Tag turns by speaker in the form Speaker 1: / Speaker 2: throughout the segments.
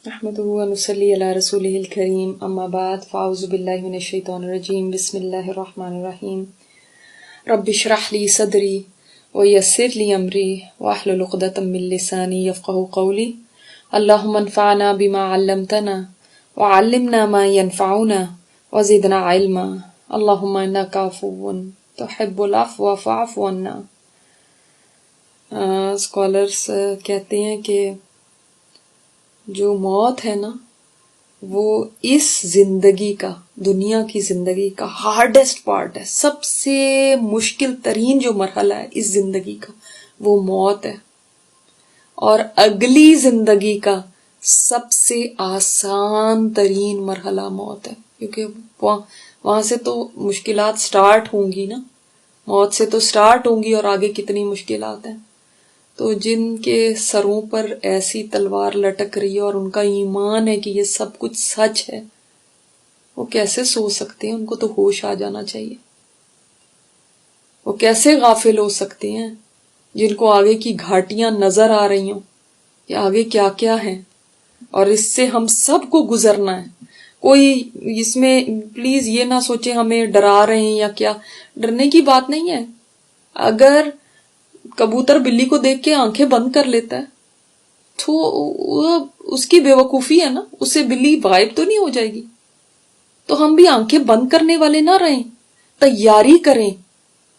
Speaker 1: نحمده ونصلي على رسوله الكريم اما بعد فاعوذ بالله من الشيطان الرجيم بسم الله الرحمن الرحيم رب اشرح لي صدري ويسر لي امري واحلل عقدة من لساني يفقهوا قولي اللهم انفعنا بما علمتنا وعلمنا ما ينفعنا وزدنا علما اللهم انك عفو تحب العفو فاعف عنا۔ اسکالرس کہتے ہیں کہ جو موت ہے نا وہ اس زندگی کا، دنیا کی زندگی کا ہارڈسٹ پارٹ ہے، سب سے مشکل ترین جو مرحلہ ہے اس زندگی کا وہ موت ہے، اور اگلی زندگی کا سب سے آسان ترین مرحلہ موت ہے، کیونکہ وہاں سے تو مشکلات سٹارٹ ہوں گی نا، موت سے تو سٹارٹ ہوں گی اور آگے کتنی مشکلات ہیں۔ تو جن کے سروں پر ایسی تلوار لٹک رہی ہے اور ان کا ایمان ہے کہ یہ سب کچھ سچ ہے، وہ کیسے سو سکتے ہیں؟ ان کو تو ہوش آ جانا چاہیے۔ وہ کیسے غافل ہو سکتے ہیں جن کو آگے کی گھاٹیاں نظر آ رہی ہوں کہ آگے کیا کیا ہے، اور اس سے ہم سب کو گزرنا ہے۔ کوئی اس میں پلیز یہ نہ سوچے ہمیں ڈرا رہے ہیں یا کیا، ڈرنے کی بات نہیں ہے۔ اگر کبوتر بلی کو دیکھ کے آنکھیں بند کر لیتا ہے تو اس کی بے وقوفی ہے نا، اس سے بلی غائب تو نہیں ہو جائے گی۔ تو ہم بھی آنکھیں بند کرنے والے نہ رہیں، تیاری کریں۔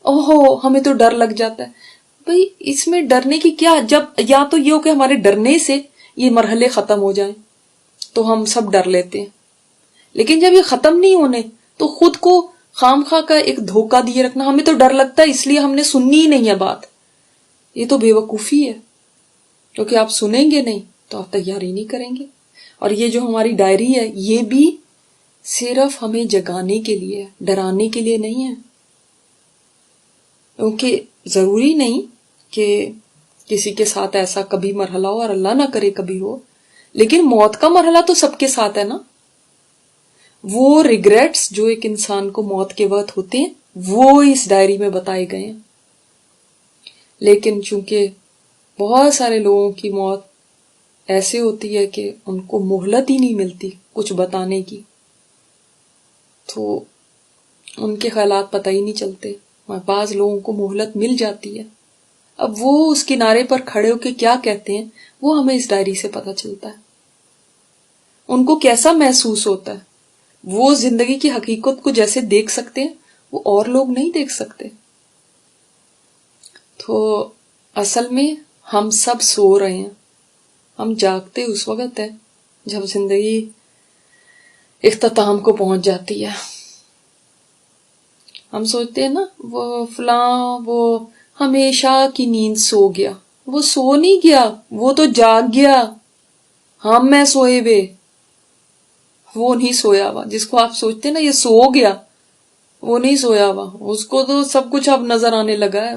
Speaker 1: اوہو ہمیں تو ڈر لگ جاتا ہے، بھئی اس میں ڈرنے کی کیا؟ جب یا تو یہ ہو کہ ہمارے ڈرنے سے یہ مرحلے ختم ہو جائیں تو ہم سب ڈر لیتے ہیں، لیکن جب یہ ختم نہیں ہونے تو خود کو خام خواہ کا ایک دھوکہ دیے رکھنا، ہمیں تو ڈر لگتا ہے اس لیے ہم نے سننی ہی نہیں ہے بات، یہ تو بے وقوفی ہے، کیونکہ آپ سنیں گے نہیں تو آپ تیاری نہیں کریں گے۔ اور یہ جو ہماری ڈائری ہے یہ بھی صرف ہمیں جگانے کے لیے ہے، ڈرانے کے لیے نہیں ہے، کیونکہ ضروری نہیں کہ کسی کے ساتھ ایسا کبھی مرحلہ ہو، اور اللہ نہ کرے کبھی ہو، لیکن موت کا مرحلہ تو سب کے ساتھ ہے نا۔ وہ ریگریٹس جو ایک انسان کو موت کے وقت ہوتے ہیں وہ اس ڈائری میں بتائے گئے ہیں، لیکن چونکہ بہت سارے لوگوں کی موت ایسے ہوتی ہے کہ ان کو مہلت ہی نہیں ملتی کچھ بتانے کی، تو ان کے خیالات پتہ ہی نہیں چلتے۔ بعض لوگوں کو مہلت مل جاتی ہے، اب وہ اس کنارے پر کھڑے ہو کے کیا کہتے ہیں وہ ہمیں اس ڈائری سے پتہ چلتا ہے، ان کو کیسا محسوس ہوتا ہے۔ وہ زندگی کی حقیقت کو جیسے دیکھ سکتے ہیں وہ اور لوگ نہیں دیکھ سکتے۔ تو اصل میں ہم سب سو رہے ہیں، ہم جاگتے اس وقت ہیں جب زندگی اختتام کو پہنچ جاتی ہے۔ ہم سوچتے ہیں نا وہ فلاں وہ ہمیشہ کی نیند سو گیا، وہ سو نہیں گیا، وہ تو جاگ گیا۔ ہم میں سوئے ہوئے، وہ نہیں سویا ہوا۔ جس کو آپ سوچتے ہیں نا یہ سو گیا، وہ نہیں سویا ہوا، اس کو تو سب کچھ اب نظر آنے لگا ہے،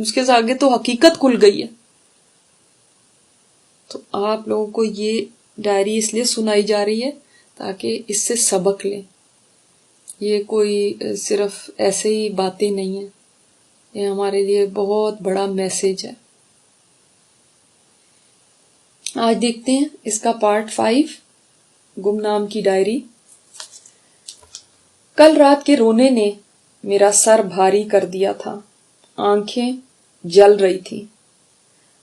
Speaker 1: اس کے آگے تو حقیقت کھل گئی ہے۔ تو آپ لوگوں کو یہ ڈائری اس لیے سنائی جا رہی ہے تاکہ اس سے سبق لیں، یہ کوئی صرف ایسے ہی باتیں نہیں ہیں، یہ ہمارے لیے بہت بڑا میسج ہے۔ آج دیکھتے ہیں اس کا پارٹ 5، گمنام کی ڈائری۔ کل رات کے رونے نے میرا سر بھاری کر دیا تھا، آنکھیں جل رہی تھی۔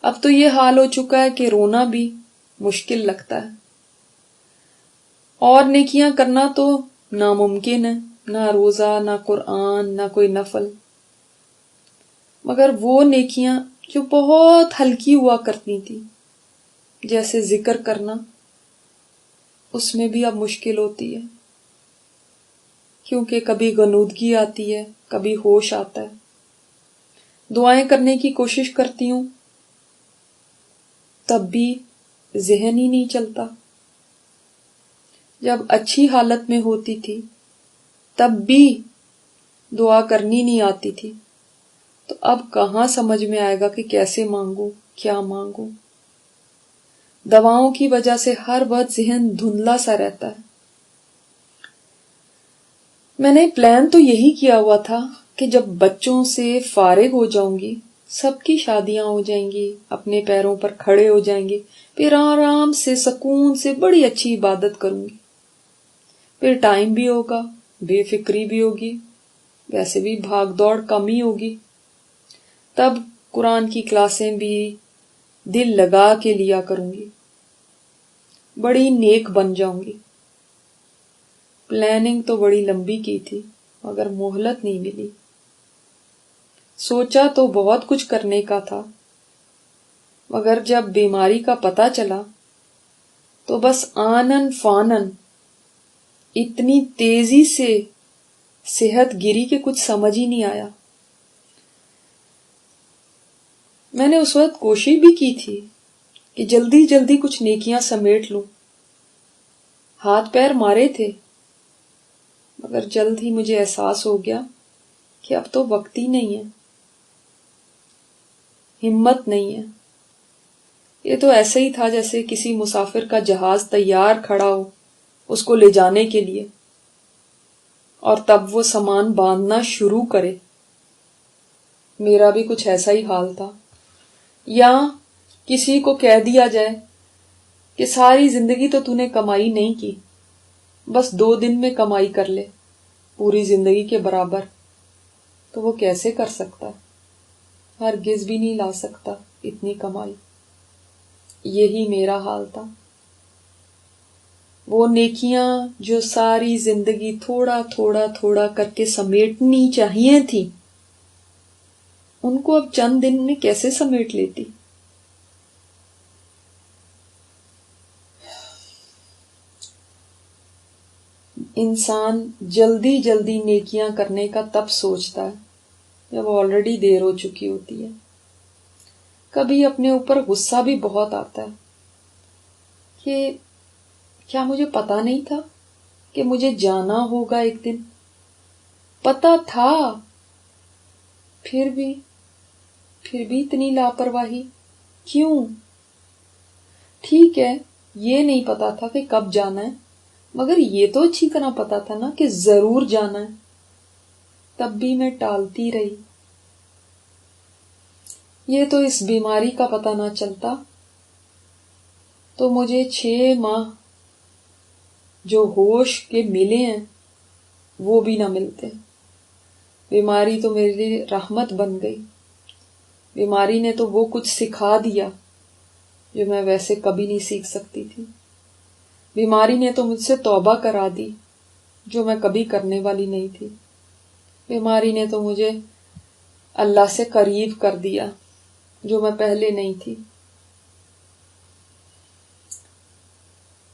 Speaker 1: اب تو یہ حال ہو چکا ہے کہ رونا بھی مشکل لگتا ہے، اور نیکیاں کرنا تو ناممکن ہے، نہ روزہ، نہ قرآن، نہ کوئی نفل، مگر وہ نیکیاں جو بہت ہلکی ہوا کرتی تھی جیسے ذکر کرنا، اس میں بھی اب مشکل ہوتی ہے، کیونکہ کبھی غنودگی آتی ہے، کبھی ہوش آتا ہے۔ دعائیں کرنے کی کوشش کرتی ہوں تب بھی ذہن ہی نہیں چلتا۔ جب اچھی حالت میں ہوتی تھی تب بھی دعا کرنی نہیں آتی تھی، تو اب کہاں سمجھ میں آئے گا کہ کیسے مانگوں، کیا مانگوں۔ دواؤں کی وجہ سے ہر وقت ذہن دھندلا سا رہتا ہے۔ میں نے پلان تو یہی کیا ہوا تھا کہ جب بچوں سے فارغ ہو جاؤں گی سب کی شادیاں ہو جائیں گی، اپنے پیروں پر کھڑے ہو جائیں گے، پھر آرام سے سکون سے بڑی اچھی عبادت کروں گی، پھر ٹائم بھی ہوگا، بے فکری بھی ہوگی، ویسے بھی بھاگ دوڑ کم ہی ہوگی، تب قرآن کی کلاسیں بھی دل لگا کے لیا کروں گی، بڑی نیک بن جاؤں گی۔ پلاننگ تو بڑی لمبی کی تھی مگر مہلت نہیں ملی، سوچا تو بہت کچھ کرنے کا تھا، مگر جب بیماری کا پتہ چلا تو بس آنن فانن اتنی تیزی سے صحت گری کہ کچھ سمجھ ہی نہیں آیا۔ میں نے اس وقت کوشش بھی کی تھی کہ جلدی جلدی کچھ نیکیاں سمیٹ لوں، ہاتھ پیر مارے تھے، مگر جلد ہی مجھے احساس ہو گیا کہ اب تو وقت ہی نہیں ہے، ہمت نہیں ہے۔ یہ تو ایسے ہی تھا جیسے کسی مسافر کا جہاز تیار کھڑا ہو اس کو لے جانے کے لیے، اور تب وہ سامان باندھنا شروع کرے۔ میرا بھی کچھ ایسا ہی حال تھا۔ یا کسی کو کہہ دیا جائے کہ ساری زندگی تو نے کمائی نہیں کی، بس 2 دن میں کمائی کر لے پوری زندگی کے برابر، تو وہ کیسے کر سکتا؟ ہرگز بھی نہیں لا سکتا اتنی کمائی۔ یہی میرا حال تھا۔ وہ نیکیاں جو ساری زندگی تھوڑا تھوڑا تھوڑا کر کے سمیٹنی چاہیے تھی، ان کو اب چند دن میں کیسے سمیٹ لیتی؟ انسان جلدی جلدی نیکیاں کرنے کا تب سوچتا ہے جب آلریڈی دیر ہو چکی ہوتی ہے۔ کبھی اپنے اوپر غصہ بھی بہت آتا ہے کہ کیا مجھے پتا نہیں تھا کہ مجھے جانا ہوگا ایک دن؟ پتا تھا، پھر بھی اتنی لاپرواہی کیوں؟ ٹھیک ہے، یہ نہیں پتا تھا کہ کب جانا ہے، مگر یہ تو اچھی طرح پتا تھا نا کہ ضرور جانا ہے، تب بھی میں ٹالتی رہی۔ یہ تو اس بیماری کا پتہ نہ چلتا تو مجھے 6 ماہ جو ہوش کے ملے ہیں وہ بھی نہ ملتے۔ بیماری تو میرے لیے رحمت بن گئی۔ بیماری نے تو وہ کچھ سکھا دیا جو میں ویسے کبھی نہیں سیکھ سکتی تھی۔ بیماری نے تو مجھ سے توبہ کرا دی جو میں کبھی کرنے والی نہیں تھی۔ بیماری نے تو مجھے اللہ سے قریب کر دیا جو میں پہلے نہیں تھی۔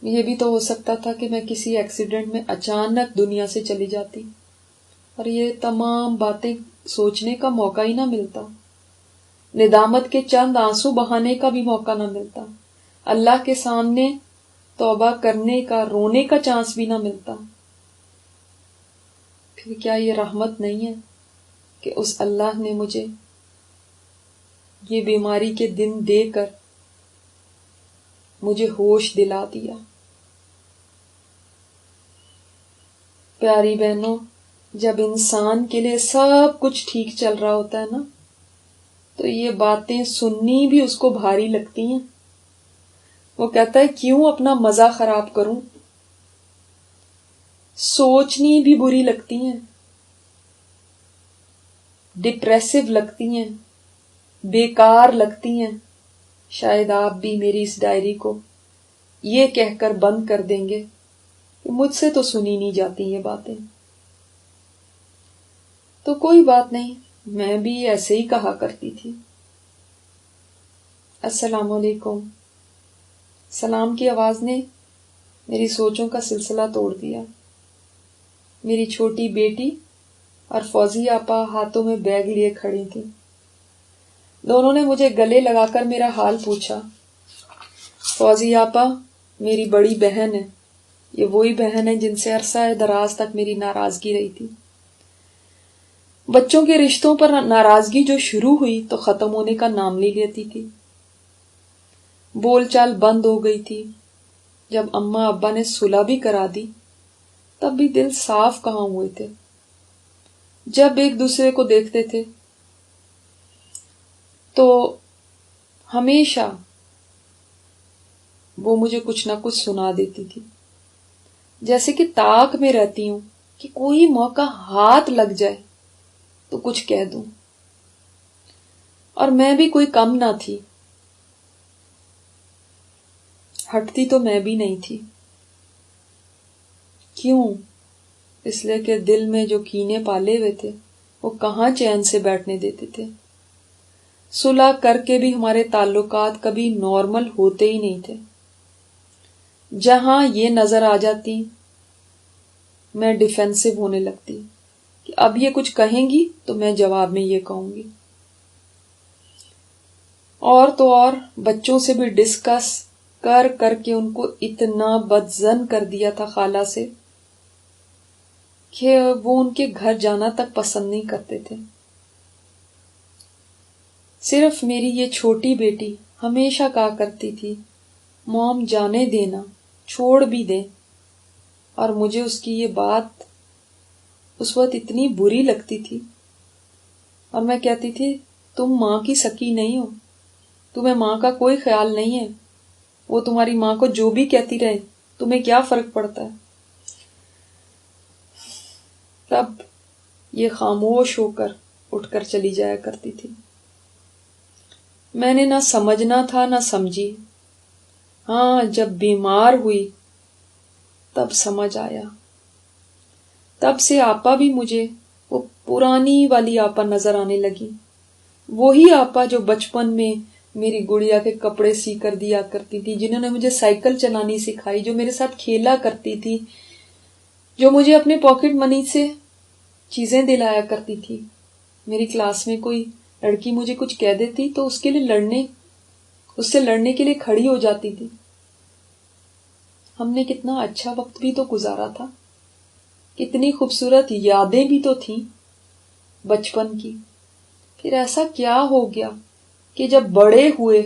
Speaker 1: یہ بھی تو ہو سکتا تھا کہ میں کسی ایکسیڈنٹ میں اچانک دنیا سے چلی جاتی اور یہ تمام باتیں سوچنے کا موقع ہی نہ ملتا، ندامت کے چند آنسو بہانے کا بھی موقع نہ ملتا، اللہ کے سامنے توبہ کرنے کا، رونے کا چانس بھی نہ ملتا۔ پھر کیا یہ رحمت نہیں ہے کہ اس اللہ نے مجھے یہ بیماری کے دن دے کر مجھے ہوش دلا دیا؟ پیاری بہنوں، جب انسان کے لیے سب کچھ ٹھیک چل رہا ہوتا ہے نا، تو یہ باتیں سننی بھی اس کو بھاری لگتی ہیں۔ وہ کہتا ہے کیوں اپنا مزہ خراب کروں؟ سوچنی بھی بری لگتی ہیں، ڈپریسو لگتی ہیں، بیکار لگتی ہیں۔ شاید آپ بھی میری اس ڈائری کو یہ کہہ کر بند کر دیں گے کہ مجھ سے تو سنی نہیں جاتی یہ باتیں۔ تو کوئی بات نہیں، میں بھی ایسے ہی کہا کرتی تھی۔ السلام علیکم۔ سلام کی آواز نے میری سوچوں کا سلسلہ توڑ دیا۔ میری چھوٹی بیٹی اور فوزی آپا ہاتھوں میں بیگ لیے کھڑی تھی۔ دونوں نے مجھے گلے لگا کر میرا حال پوچھا۔ فوزی آپا میری بڑی بہن ہے، یہ وہی بہن ہے جن سے عرصہ دراز تک میری ناراضگی رہی تھی۔ بچوں کے رشتوں پر ناراضگی جو شروع ہوئی تو ختم ہونے کا نام نہیں لیتی تھی۔ بول چال بند ہو گئی تھی۔ جب اماں ابا نے صلح بھی کرا دی تب بھی دل صاف کہاں ہوئے تھے۔ جب ایک دوسرے کو دیکھتے تھے تو ہمیشہ وہ مجھے کچھ نہ کچھ سنا دیتی تھی، جیسے کہ طاق میں رہتی ہوں کہ کوئی موقع ہاتھ لگ جائے تو کچھ کہہ دوں. اور میں بھی کوئی کم نہ تھی، ہٹتی تو میں بھی نہیں تھی. کیوں؟ اس لیے کہ دل میں جو کینے پالے ہوئے تھے وہ کہاں چین سے بیٹھنے دیتے تھے. صلح کر کے بھی ہمارے تعلقات کبھی نارمل ہوتے ہی نہیں تھے. جہاں یہ نظر آ جاتی میں ڈیفینسو ہونے لگتی کہ اب یہ کچھ کہیں گی تو میں جواب میں یہ کہوں گی. اور تو اور بچوں سے بھی ڈسکس کر کر کے ان کو اتنا بدظن کر دیا تھا خالہ سے کہ وہ ان کے گھر جانا تک پسند نہیں کرتے تھے. صرف میری یہ چھوٹی بیٹی ہمیشہ کہا کرتی تھی موم جانے دینا، چھوڑ بھی دیں. اور مجھے اس کی یہ بات اس وقت اتنی بری لگتی تھی، اور میں کہتی تھی تم ماں کی سکی نہیں ہو، تمہیں ماں کا کوئی خیال نہیں ہے، وہ تمہاری ماں کو جو بھی کہتی رہے تمہیں کیا فرق پڑتا ہے. تب یہ خاموش ہو کر اٹھ کر چلی جایا کرتی تھی. میں نے نہ سمجھنا تھا نہ سمجھی. ہاں جب بیمار ہوئی تب سمجھ آیا. تب سے آپا بھی مجھے وہ پرانی والی آپا نظر آنے لگی، وہی آپا جو بچپن میں میری گڑیا کے کپڑے سی کر دیا کرتی تھی، جنہوں نے مجھے سائیکل چلانی سکھائی، جو میرے ساتھ کھیلا کرتی تھی، جو مجھے اپنے پاکٹ منی سے چیزیں دلایا کرتی تھی. میری کلاس میں کوئی لڑکی مجھے کچھ کہہ دیتی تو اس سے لڑنے کے لیے کھڑی ہو جاتی تھی. ہم نے کتنا اچھا وقت بھی تو گزارا تھا، کتنی خوبصورت یادیں بھی تو تھیں بچپن کی. پھر ایسا کیا ہو گیا کہ جب بڑے ہوئے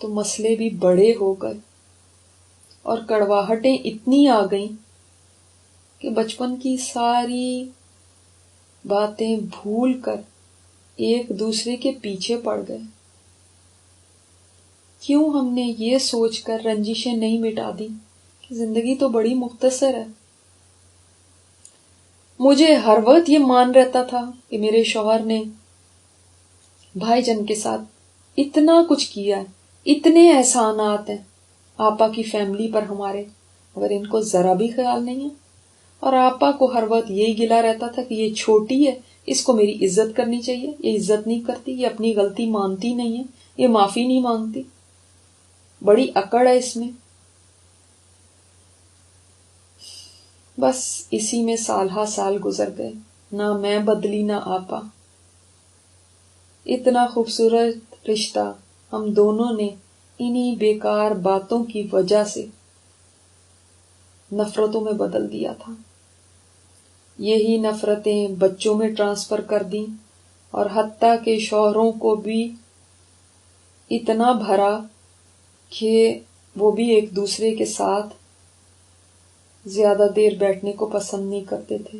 Speaker 1: تو مسئلے بھی بڑے ہو گئے اور کڑواہٹیں اتنی آ گئیں کہ بچپن کی ساری باتیں بھول کر ایک دوسرے کے پیچھے پڑ گئے. کیوں ہم نے یہ سوچ کر رنجشیں نہیں مٹا دی کہ زندگی تو بڑی مختصر ہے. مجھے ہر وقت یہ مان رہتا تھا کہ میرے شوہر نے بھائی جان کے ساتھ اتنا کچھ کیا ہے، اتنے احسانات ہیں آپا کی فیملی پر ہمارے، مگر ان کو ذرا بھی خیال نہیں ہے. اور آپا کو ہر وقت یہی گلا رہتا تھا کہ یہ چھوٹی ہے، اس کو میری عزت کرنی چاہیے، یہ عزت نہیں کرتی، یہ اپنی غلطی مانتی نہیں ہے، یہ معافی نہیں مانگتی، بڑی اکڑ ہے اس میں. بس اسی میں سال ہا سال گزر گئے، نہ میں بدلی نہ آپا. اتنا خوبصورت رشتہ ہم دونوں نے انہی بیکار باتوں کی وجہ سے نفرتوں میں بدل دیا تھا. یہی نفرتیں بچوں میں ٹرانسفر کر دیں اور حتیٰ کہ شوہروں کو بھی اتنا بھرا کہ وہ بھی ایک دوسرے کے ساتھ زیادہ دیر بیٹھنے کو پسند نہیں کرتے تھے.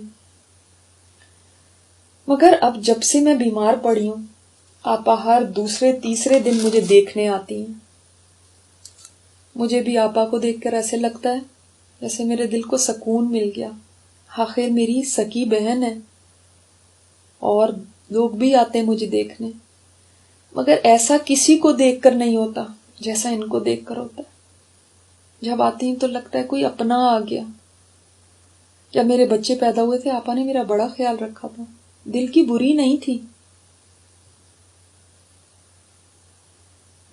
Speaker 1: مگر اب جب سے میں بیمار پڑی ہوں، آپا ہر دوسرے تیسرے دن مجھے دیکھنے آتی ہیں. مجھے بھی آپا کو دیکھ کر ایسے لگتا ہے جیسے میرے دل کو سکون مل گیا. آخر میری سکی بہن ہے. اور لوگ بھی آتے ہیں مجھے دیکھنے، مگر ایسا کسی کو دیکھ کر نہیں ہوتا جیسا ان کو دیکھ کر ہوتا ہے. جب آتی ہیں تو لگتا ہے کوئی اپنا آ گیا. جب میرے بچے پیدا ہوئے تھے آپا نے میرا بڑا خیال رکھا تھا، دل کی بری نہیں تھی.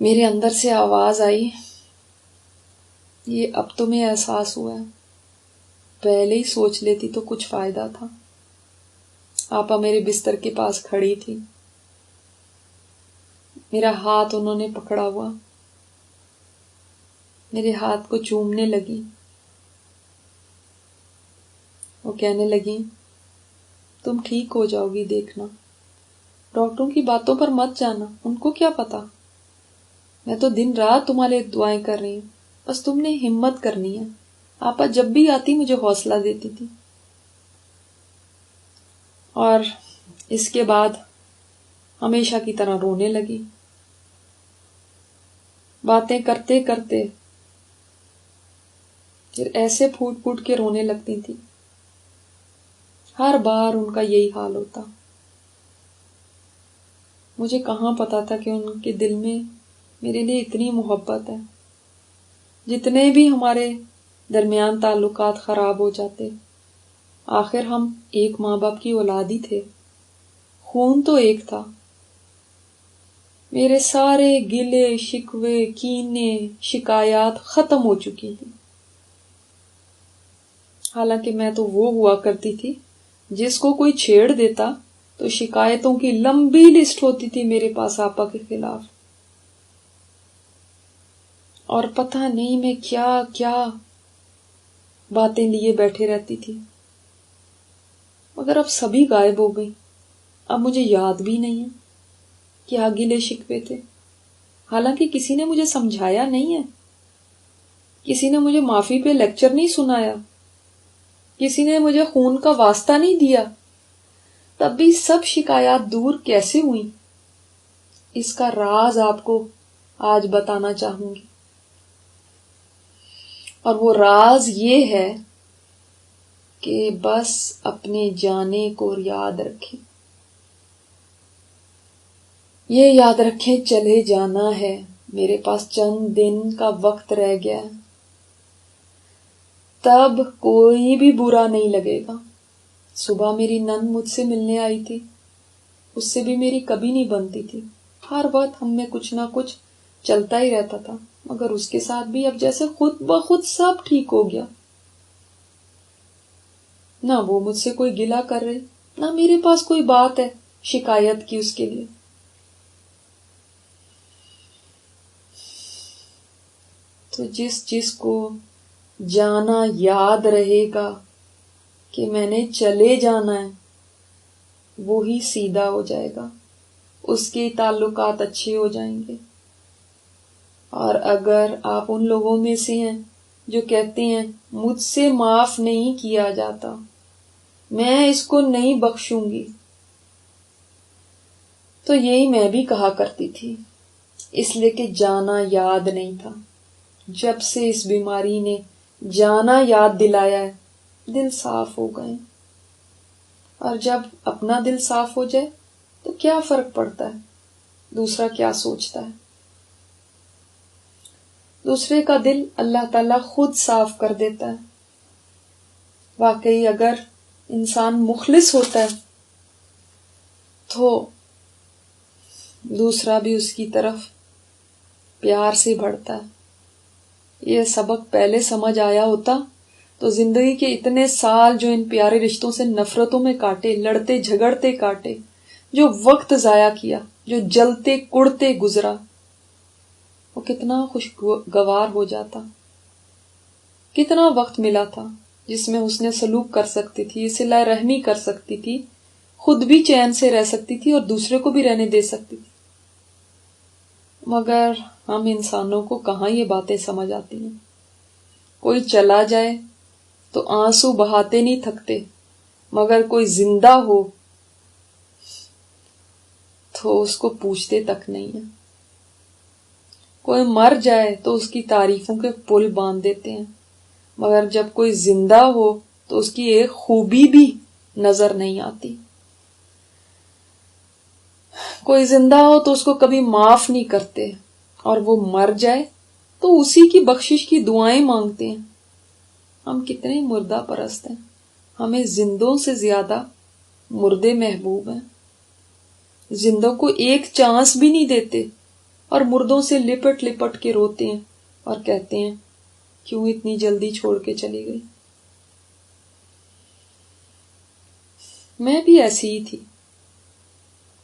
Speaker 1: میرے اندر سے آواز آئی، یہ اب تمہیں احساس ہوا ہے، پہلے ہی سوچ لیتی تو کچھ فائدہ تھا. آپا میرے بستر کے پاس کھڑی تھی، میرا ہاتھ انہوں نے پکڑا ہوا، میرے ہاتھ کو چومنے لگی. وہ کہنے لگی تم ٹھیک ہو جاؤ گی، دیکھنا، ڈاکٹروں کی باتوں پر مت جانا، ان کو کیا پتا، میں تو دن رات تمہارے لیے دعائیں کر رہی ہوں، بس تم نے ہمت کرنی ہے. آپا جب بھی آتی مجھے حوصلہ دیتی تھی. اور اس کے بعد ہمیشہ کی طرح رونے لگی. باتیں کرتے کرتے پھر ایسے پھوٹ پھوٹ کے رونے لگتی تھی. ہر بار ان کا یہی حال ہوتا. مجھے کہاں پتا تھا کہ ان کے دل میں میرے لیے اتنی محبت ہے. جتنے بھی ہمارے درمیان تعلقات خراب ہو جاتے، آخر ہم ایک ماں باپ کی اولاد ہی تھے، خون تو ایک تھا. میرے سارے گلے شکوے کینے شکایات ختم ہو چکی تھی. حالانکہ میں تو وہ ہوا کرتی تھی جس کو کوئی چھیڑ دیتا تو شکایتوں کی لمبی لسٹ ہوتی تھی میرے پاس آپا کے خلاف. اور پتہ نہیں میں کیا کیا باتیں لیے بیٹھے رہتی تھی. مگر اب سبھی غائب ہو گئی. اب مجھے یاد بھی نہیں ہے کیا گلے شکوے تھے. حالانکہ کسی نے مجھے سمجھایا نہیں ہے، کسی نے مجھے معافی پہ لیکچر نہیں سنایا، کسی نے مجھے خون کا واسطہ نہیں دیا. تب بھی سب شکایات دور کیسے ہوئیں؟ اس کا راز آپ کو آج بتانا چاہوں گی. اور وہ راز یہ ہے کہ بس اپنے جانے کو یاد رکھیں. یہ یاد رکھیں چلے جانا ہے، میرے پاس چند دن کا وقت رہ گیا، تب کوئی بھی برا نہیں لگے گا. صبح میری نند مجھ سے ملنے آئی تھی، اس سے بھی میری کبھی نہیں بنتی تھی. ہر وقت ہم میں کچھ نہ کچھ چلتا ہی رہتا تھا، مگر اس کے ساتھ بھی اب جیسے خود بخود سب ٹھیک ہو گیا. نہ وہ مجھ سے کوئی گلہ کر رہے، نہ میرے پاس کوئی بات ہے شکایت کی اس کے لیے. تو جس کو جانا یاد رہے گا کہ میں نے چلے جانا ہے، وہی سیدھا ہو جائے گا، اس کے تعلقات اچھے ہو جائیں گے. اور اگر آپ ان لوگوں میں سے ہیں جو کہتے ہیں مجھ سے معاف نہیں کیا جاتا، میں اس کو نہیں بخشوں گی، تو یہی میں بھی کہا کرتی تھی، اس لیے کہ جانا یاد نہیں تھا. جب سے اس بیماری نے جانا یاد دلایا ہے، دل صاف ہو گئے. اور جب اپنا دل صاف ہو جائے تو کیا فرق پڑتا ہے دوسرا کیا سوچتا ہے. دوسرے کا دل اللہ تعالیٰ خود صاف کر دیتا ہے. واقعی اگر انسان مخلص ہوتا ہے تو دوسرا بھی اس کی طرف پیار سے بڑھتا ہے. یہ سبق پہلے سمجھ آیا ہوتا تو زندگی کے اتنے سال جو ان پیارے رشتوں سے نفرتوں میں کاٹے، لڑتے جھگڑتے کاٹے، جو وقت ضائع کیا، جو جلتے کڑتے گزرا، وہ کتنا خوشگوار ہو جاتا. کتنا وقت ملا تھا جس میں حسن سلوک کر سکتی تھی، صلہ رحمی کر سکتی تھی، خود بھی چین سے رہ سکتی تھی اور دوسرے کو بھی رہنے دے سکتی تھی. مگر ہم انسانوں کو کہاں یہ باتیں سمجھ آتی ہیں. کوئی چلا جائے تو آنسو بہاتے نہیں تھکتے، مگر کوئی زندہ ہو تو اس کو پوچھتے تک نہیں ہیں. کوئی مر جائے تو اس کی تعریفوں کے پل باندھ دیتے ہیں، مگر جب کوئی زندہ ہو تو اس کی ایک خوبی بھی نظر نہیں آتی. کوئی زندہ ہو تو اس کو کبھی معاف نہیں کرتے، اور وہ مر جائے تو اسی کی بخشش کی دعائیں مانگتے ہیں. ہم کتنے مردہ پرست ہیں، ہمیں زندوں سے زیادہ مردے محبوب ہیں. زندوں کو ایک چانس بھی نہیں دیتے اور مردوں سے لپٹ لپٹ کے روتے ہیں اور کہتے ہیں کیوں اتنی جلدی چھوڑ کے چلی گئی. میں بھی ایسی ہی تھی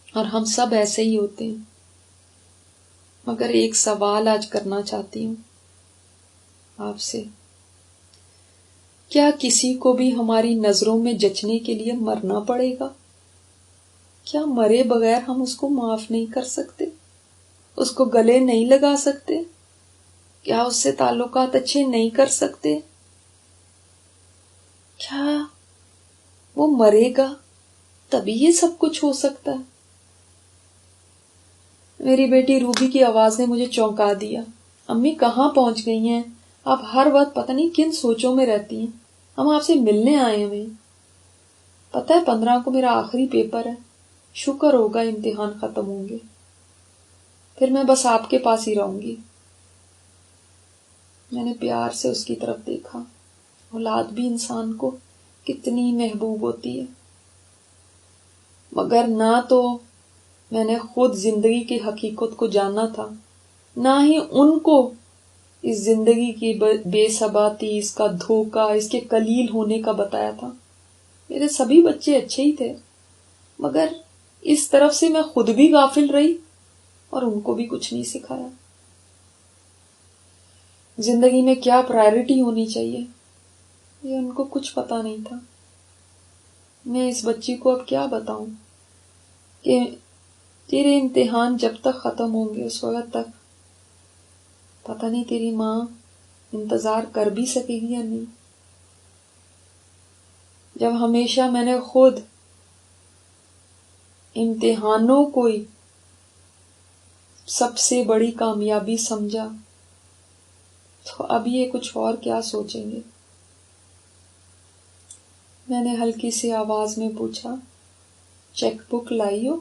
Speaker 1: اور ہم سب ایسے ہی ہوتے ہیں. مگر ایک سوال آج کرنا چاہتی ہوں آپ سے، کیا کسی کو بھی ہماری نظروں میں جچنے کے لیے مرنا پڑے گا؟ کیا مرے بغیر ہم اس کو معاف نہیں کر سکتے، اس کو گلے نہیں لگا سکتے؟ کیا اس سے تعلقات اچھے نہیں کر سکتے؟ کیا وہ مرے گا تبھی یہ سب کچھ ہو سکتا ہے؟ میری بیٹی روبی کی آواز نے مجھے چونکا دیا. امی کہاں پہنچ گئی ہیں؟ آپ ہر وقت پتہ نہیں کن سوچوں میں رہتی ہیں. ہم آپ سے ملنے آئے ہیں. پتہ ہے 15 کو میرا آخری پیپر ہے. شکر ہوگا امتحان ختم ہوں گے. پھر میں بس آپ کے پاس ہی رہوں گی. میں نے پیار سے اس کی طرف دیکھا. اولاد بھی انسان کو کتنی محبوب ہوتی ہے. مگر نہ تو میں نے خود زندگی کی حقیقت کو جانا تھا، نہ ہی ان کو اس زندگی کی بے ثباتی، اس کا دھوکہ، اس کے قلیل ہونے کا بتایا تھا. میرے سبھی بچے اچھے ہی تھے، مگر اس طرف سے میں خود بھی غافل رہی اور ان کو بھی کچھ نہیں سکھایا. زندگی میں کیا پرائرٹی ہونی چاہیے یہ ان کو کچھ پتا نہیں تھا. میں اس بچی کو اب کیا بتاؤں کہ تیرے امتحان جب تک ختم ہوں گے اس وقت تک پتہ نہیں تیری ماں انتظار کر بھی سکے گی یا نہیں. جب ہمیشہ میں نے خود امتحانوں کو ہی سب سے بڑی کامیابی سمجھا تو اب یہ کچھ اور کیا سوچیں گے. میں نے ہلکی سی آواز میں پوچھا، چیک بک لائی ہو؟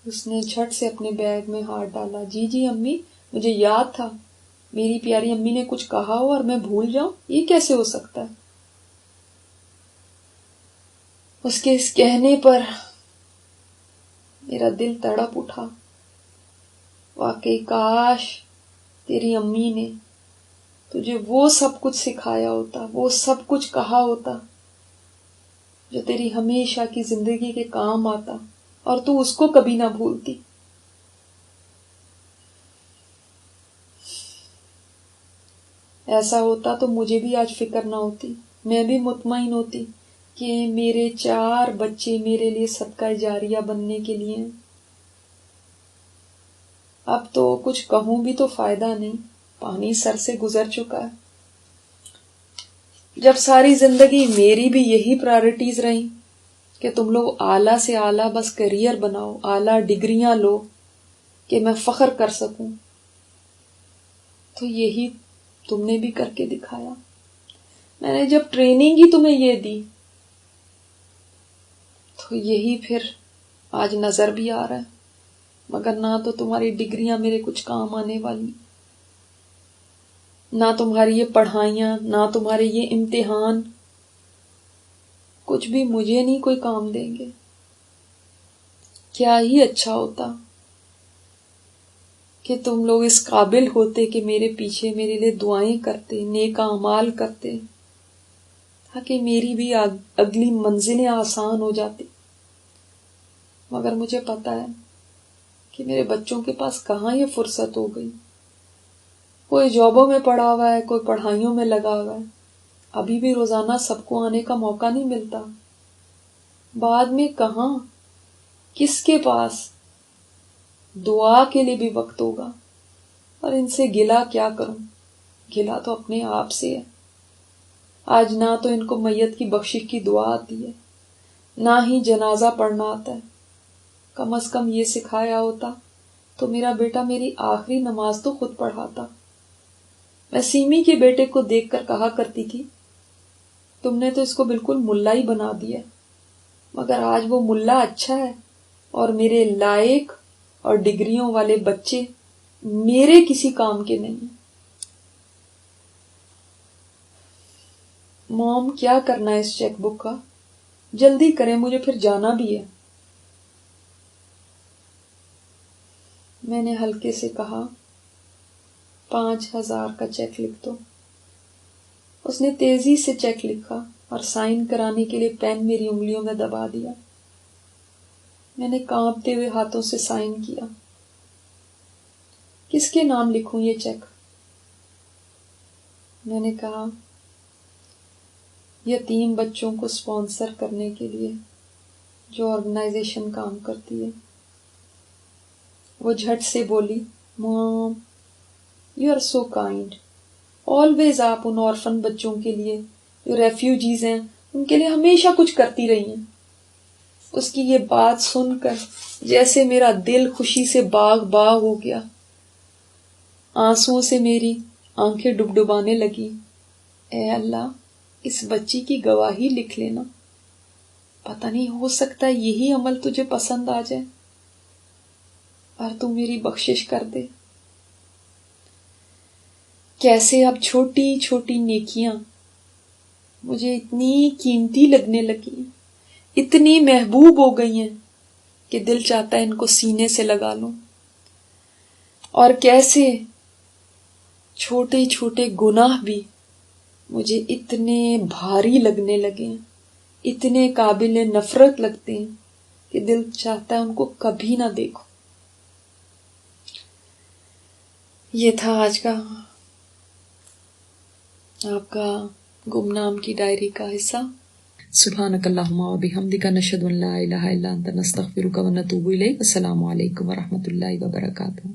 Speaker 1: اس نے جھٹ سے اپنے بیگ میں ہاتھ ڈالا. جی جی امی، مجھے یاد تھا. میری پیاری امی نے کچھ کہا ہو اور میں بھول جاؤں، یہ کیسے ہو سکتا ہے؟ اس کے اس کہنے پر میرا دل تڑپ اٹھا. واقعی کاش تیری امی نے تجھے وہ سب کچھ سکھایا ہوتا، وہ سب کچھ کہا ہوتا جو تیری ہمیشہ کی زندگی کے کام آتا اور تو اس کو کبھی نہ بھولتی. ایسا ہوتا تو مجھے بھی آج فکر نہ ہوتی. میں بھی مطمئن ہوتی کہ میرے 4 بچے میرے لیے صدقہ جاریہ بننے کے لیے ہیں. اب تو کچھ کہوں بھی تو فائدہ نہیں، پانی سر سے گزر چکا ہے. جب ساری زندگی میری بھی یہی پرائرٹیز رہیں کہ تم لوگ اعلیٰ سے اعلیٰ بس کیریئر بناؤ، اعلیٰ ڈگریاں لو کہ میں فخر کر سکوں، تو یہی تم نے بھی کر کے دکھایا. میں نے جب ٹریننگ ہی تمہیں یہ دی تو یہی پھر آج نظر بھی آ رہا ہے. مگر نہ تو تمہاری ڈگریاں میرے کچھ کام آنے والی، نہ تمہاری یہ پڑھائیاں، نہ تمہارے یہ امتحان، کچھ بھی مجھے نہیں کوئی کام دیں گے. کیا ہی اچھا ہوتا کہ تم لوگ اس قابل ہوتے کہ میرے پیچھے میرے لیے دعائیں کرتے، نیک اعمال کرتے، تاکہ میری بھی اگلی منزلیں آسان ہو جاتی. مگر مجھے پتا ہے کہ میرے بچوں کے پاس کہاں یہ فرصت ہو گئی. کوئی جابوں میں پڑا ہوا ہے، کوئی پڑھائیوں میں لگا ہوا ہے. ابھی بھی روزانہ سب کو آنے کا موقع نہیں ملتا. بعد میں کہاں کس کے پاس دعا کے لیے بھی وقت ہوگا. اور ان سے گلہ کیا کروں؟ گلہ تو اپنے آپ سے ہے. آج نہ تو ان کو میت کی بخشش کی دعا آتی ہے، نہ ہی جنازہ پڑھنا آتا ہے. کم از کم یہ سکھایا ہوتا تو میرا بیٹا میری آخری نماز تو خود پڑھاتا. میں سیمی کے بیٹے کو دیکھ کر کہا کرتی تھی، تم نے تو اس کو بالکل ملا ہی بنا دیا. مگر آج وہ ملا اچھا ہے اور میرے لائق اور ڈگریوں والے بچے میرے کسی کام کے نہیں. موم کیا کرنا ہے اس چیک بک کا؟ جلدی کریں، مجھے پھر جانا بھی ہے. میں نے ہلکے سے کہا، 5000 کا چیک لکھ دو. اس نے تیزی سے چیک لکھا اور سائن کرانے کے لیے پین میری انگلیوں میں دبا دیا. میں نے کانپتے ہوئے ہاتھوں سے سائن کیا. کس کے نام لکھوں یہ چیک؟ میں نے کہا، یتیم بچوں کو سپانسر کرنے کے لیے جو آرگنائزیشن کام کرتی ہے. وہ جھٹ سے بولی، ma'am you are so kind. Always آپ ان آرفن بچوں کے لیے جو ریفیوجیز ہیں ان کے لیے ہمیشہ کچھ کرتی رہی ہیں. اس کی یہ بات سن کر جیسے میرا دل خوشی سے باغ باغ ہو گیا، آنسوؤں سے میری آنکھیں ڈبڈبانے لگی۔ اے اللہ، اس بچی کی گواہی لکھ لینا، پتہ نہیں ہو سکتا یہی عمل تجھے پسند آ جائے اور تو میری بخشش کر دے۔ کیسے اب چھوٹی چھوٹی نیکیاں مجھے اتنی قیمتی لگنے لگی ہیں، اتنی محبوب ہو گئی ہیں کہ دل چاہتا ہے ان کو سینے سے لگا لوں، اور کیسے چھوٹے چھوٹے گناہ بھی مجھے اتنے بھاری لگنے لگے ہیں، اتنے قابل نفرت لگتے ہیں کہ دل چاہتا ہے ان کو کبھی نہ دیکھو۔ یہ تھا آج کا آپ کا گمنام کی ڈائری کا حصہ۔ سبحانک اللہم و بحمدک، نشہد ان لا الہ الا انت، نستغفرک و نتوب الیک۔ السلام علیکم و رحمۃ اللہ وبرکاتہ۔